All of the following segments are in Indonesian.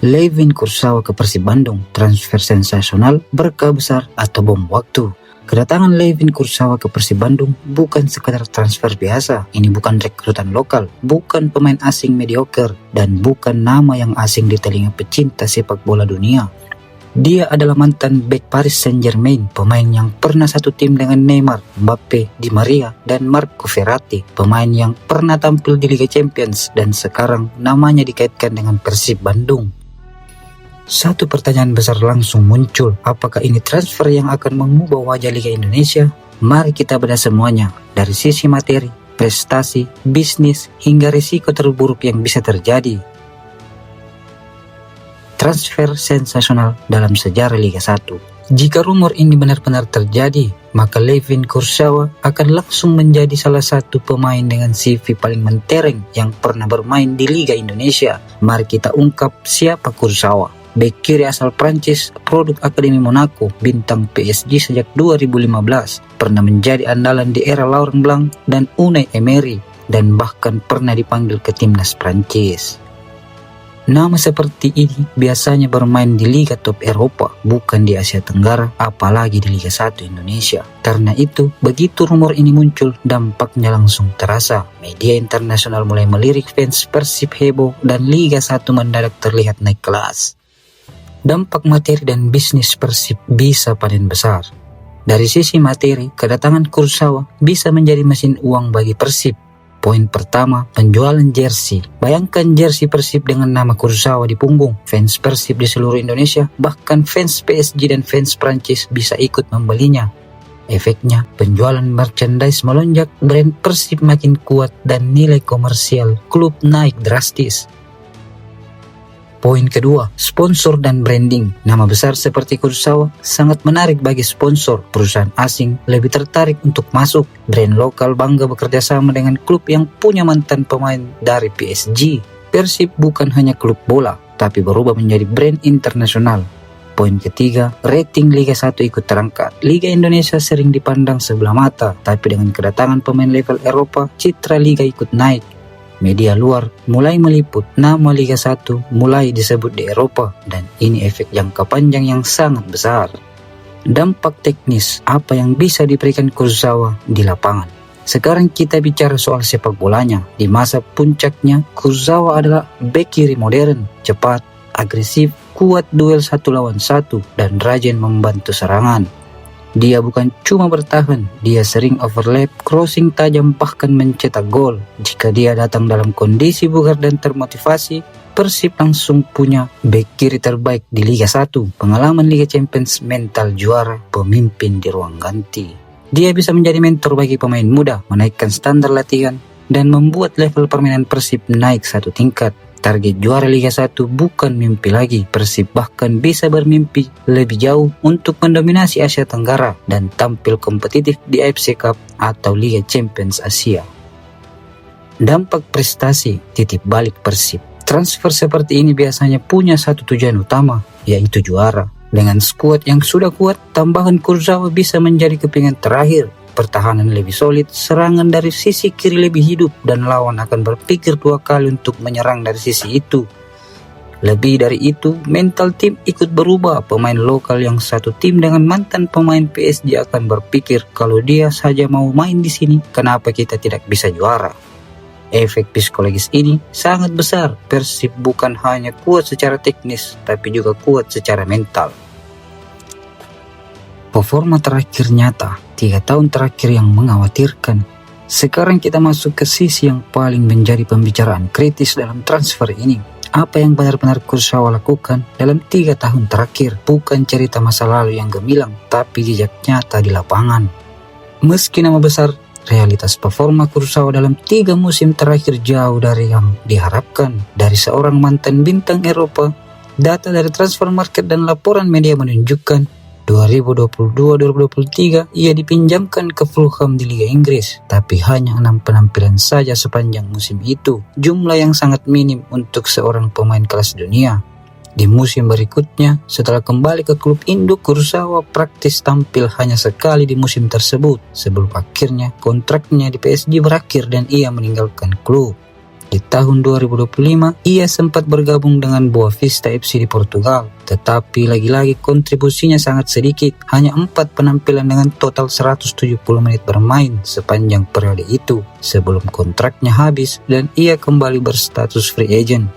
Layvin Kurzawa ke Persib Bandung, transfer sensasional, berkah besar atau bom waktu. Kedatangan Layvin Kurzawa ke Persib Bandung bukan sekadar transfer biasa. Ini bukan rekrutan lokal, bukan pemain asing mediocre, dan bukan nama yang asing di telinga pecinta sepak bola dunia. Dia adalah mantan bek Paris Saint-Germain, pemain yang pernah satu tim dengan Neymar, Mbappe, Di Maria, dan Marco Verratti, pemain yang pernah tampil di Liga Champions dan sekarang namanya dikaitkan dengan Persib Bandung. Satu pertanyaan besar langsung muncul, apakah ini transfer yang akan mengubah wajah Liga Indonesia? Mari kita bedah semuanya, dari sisi materi, prestasi, bisnis, hingga risiko terburuk yang bisa terjadi. Transfer sensasional dalam sejarah Liga 1. Jika rumor ini benar-benar terjadi, maka Layvin Kurzawa akan langsung menjadi salah satu pemain dengan CV paling mentereng yang pernah bermain di Liga Indonesia. Mari kita ungkap siapa Kurzawa. Bek kiri asal Prancis, produk Akademi Monaco, bintang PSG sejak 2015, pernah menjadi andalan di era Laurent Blanc dan Unai Emery, dan bahkan pernah dipanggil ke timnas Prancis. Nama seperti ini biasanya bermain di Liga top Eropa, bukan di Asia Tenggara, apalagi di Liga 1 Indonesia. Karena itu, begitu rumor ini muncul, dampaknya langsung terasa. Media internasional mulai melirik fans Persib heboh dan Liga 1 mendadak terlihat naik kelas. Dampak materi dan bisnis Persib bisa panen besar. Dari sisi materi, kedatangan Kurzawa bisa menjadi mesin uang bagi Persib. Poin pertama, penjualan jersey. Bayangkan jersey Persib dengan nama Kurzawa di punggung. Fans Persib di seluruh Indonesia, bahkan fans PSG dan fans Prancis bisa ikut membelinya. Efeknya, penjualan merchandise melonjak, brand Persib makin kuat, dan nilai komersial klub naik drastis. Poin kedua, sponsor dan branding. Nama besar seperti Kurzawa sangat menarik bagi sponsor. Perusahaan asing lebih tertarik untuk masuk. Brand lokal bangga bekerja sama dengan klub yang punya mantan pemain dari PSG. Persib bukan hanya klub bola, tapi berubah menjadi brand internasional. Poin ketiga, rating Liga 1 ikut terangkat. Liga Indonesia sering dipandang sebelah mata, tapi dengan kedatangan pemain level Eropa, citra Liga ikut naik. Media luar mulai meliput, nama Liga 1 mulai disebut di Eropa, dan ini efek jangka panjang yang sangat besar. Dampak teknis, apa yang bisa diberikan Kurzawa di lapangan. Sekarang kita bicara soal sepak bolanya. Di masa puncaknya, Kurzawa adalah bek kiri modern, cepat, agresif, kuat duel 1 lawan 1, dan rajin membantu serangan. Dia bukan cuma bertahan, dia sering overlap, crossing tajam, bahkan mencetak gol. Jika dia datang dalam kondisi bugar dan termotivasi, Persib langsung punya bek kiri terbaik di Liga 1. Pengalaman Liga Champions, mental juara, pemimpin di ruang ganti. Dia bisa menjadi mentor bagi pemain muda, menaikkan standar latihan, dan membuat level permainan Persib naik satu tingkat. Target juara Liga 1 bukan mimpi lagi. Persib bahkan bisa bermimpi lebih jauh untuk mendominasi Asia Tenggara dan tampil kompetitif di AFC Cup atau Liga Champions Asia. Dampak prestasi titip balik Persib. Transfer seperti ini biasanya punya satu tujuan utama, yaitu juara. Dengan skuad yang sudah kuat, tambahan Kurzawa bisa menjadi kepingan terakhir. Pertahanan lebih solid, serangan dari sisi kiri lebih hidup, dan lawan akan berpikir 2 kali untuk menyerang dari sisi itu. Lebih dari itu, mental tim ikut berubah. Pemain lokal yang satu tim dengan mantan pemain PSG akan berpikir, kalau dia saja mau main di sini, kenapa kita tidak bisa juara? Efek psikologis ini sangat besar. Persib bukan hanya kuat secara teknis, tapi juga kuat secara mental. Performa terakhir nyata, 3 tahun terakhir yang mengkhawatirkan. Sekarang kita masuk ke sisi yang paling menjadi pembicaraan kritis dalam transfer ini. Apa yang benar-benar Kurzawa lakukan dalam 3 tahun terakhir, bukan cerita masa lalu yang gemilang, tapi jejak nyata di lapangan. Meski nama besar, realitas performa Kurzawa dalam 3 musim terakhir jauh dari yang diharapkan. Dari seorang mantan bintang Eropa, data dari transfer market dan laporan media menunjukkan 2022-2023 ia dipinjamkan ke Fulham di Liga Inggris, tapi hanya 6 penampilan saja sepanjang musim itu, jumlah yang sangat minim untuk seorang pemain kelas dunia. Di musim berikutnya, setelah kembali ke klub induk, Kurzawa praktis tampil hanya sekali di musim tersebut, sebelum akhirnya kontraknya di PSG berakhir dan ia meninggalkan klub. Di Di tahun 2025, ia sempat bergabung dengan Boa Vista FC di Portugal, tetapi lagi-lagi kontribusinya sangat sedikit, hanya 4 penampilan dengan total 170 menit bermain sepanjang periode itu, sebelum kontraknya habis dan ia kembali berstatus free agent.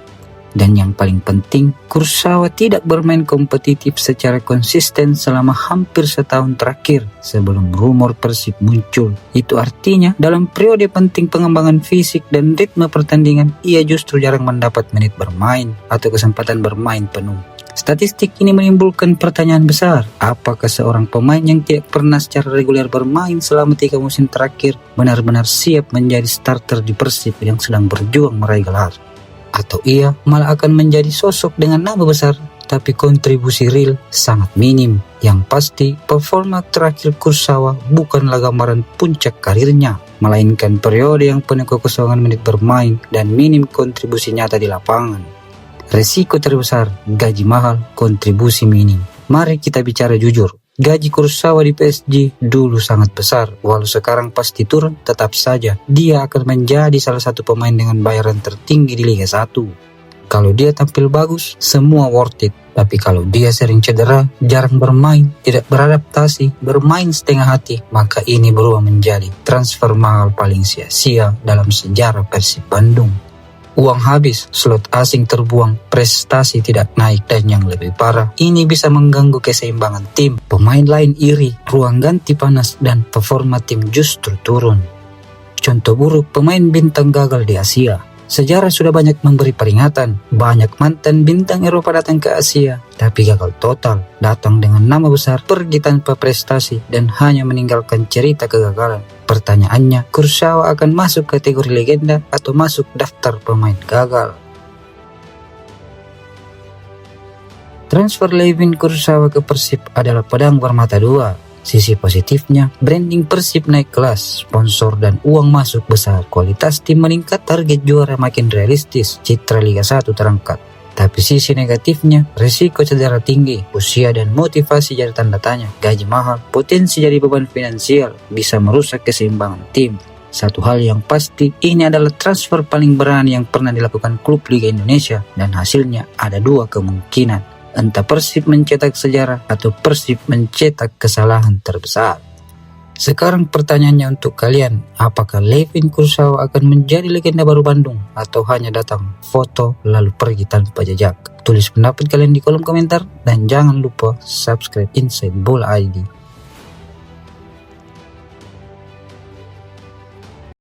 Dan yang paling penting, Kursawa tidak bermain kompetitif secara konsisten selama hampir setahun terakhir sebelum rumor Persib muncul. Itu artinya dalam periode penting pengembangan fisik dan ritme pertandingan, ia justru jarang mendapat menit bermain atau kesempatan bermain penuh. Statistik ini menimbulkan pertanyaan besar, apakah seorang pemain yang tidak pernah secara reguler bermain selama 3 musim terakhir benar-benar siap menjadi starter di Persib yang sedang berjuang meraih gelar? Atau ia malah akan menjadi sosok dengan nama besar tapi kontribusi real sangat minim. Yang pasti, performa terakhir Kursawa bukanlah gambaran puncak karirnya, melainkan periode yang penuh kekosongan menit bermain dan minim kontribusi nyata di lapangan. Resiko terbesar, gaji mahal, kontribusi minim. Mari kita bicara jujur. Gaji Kursawa di PSG dulu sangat besar, walau sekarang pasti turun, tetap saja dia akan menjadi salah satu pemain dengan bayaran tertinggi di Liga 1. Kalau dia tampil bagus, semua worth it. Tapi kalau dia sering cedera, jarang bermain, tidak beradaptasi, bermain setengah hati, maka ini berubah menjadi transfer mahal paling sia-sia dalam sejarah Persib Bandung. Uang habis, slot asing terbuang, prestasi tidak naik, dan yang lebih parah, ini bisa mengganggu keseimbangan tim. Pemain lain iri, ruang ganti panas, dan performa tim justru turun. Contoh buruk, pemain bintang gagal di Asia. Sejarah sudah banyak memberi peringatan, banyak mantan bintang Eropa datang ke Asia, tapi gagal total, datang dengan nama besar, pergi tanpa prestasi, dan hanya meninggalkan cerita kegagalan. Pertanyaannya, Kursawa akan masuk kategori legenda atau masuk daftar pemain gagal? Transfer Layvin Kursawa ke Persib adalah pedang bermata dua. Sisi positifnya, branding Persib naik kelas, sponsor dan uang masuk besar, kualitas tim meningkat, target juara makin realistis, citra Liga 1 terangkat. Tapi sisi negatifnya, risiko cedera tinggi, usia dan motivasi jadi tanda tanya, gaji mahal, potensi jadi beban finansial, bisa merusak keseimbangan tim. Satu hal yang pasti, ini adalah transfer paling berani yang pernah dilakukan klub Liga Indonesia, dan hasilnya ada 2 kemungkinan. Entah Persib mencetak sejarah atau Persib mencetak kesalahan terbesar. Sekarang pertanyaannya untuk kalian, apakah Layvin Kursawa akan menjadi legenda baru Bandung atau hanya datang foto lalu pergi tanpa jejak? Tulis pendapat kalian di kolom komentar dan jangan lupa subscribe Inside Bola ID.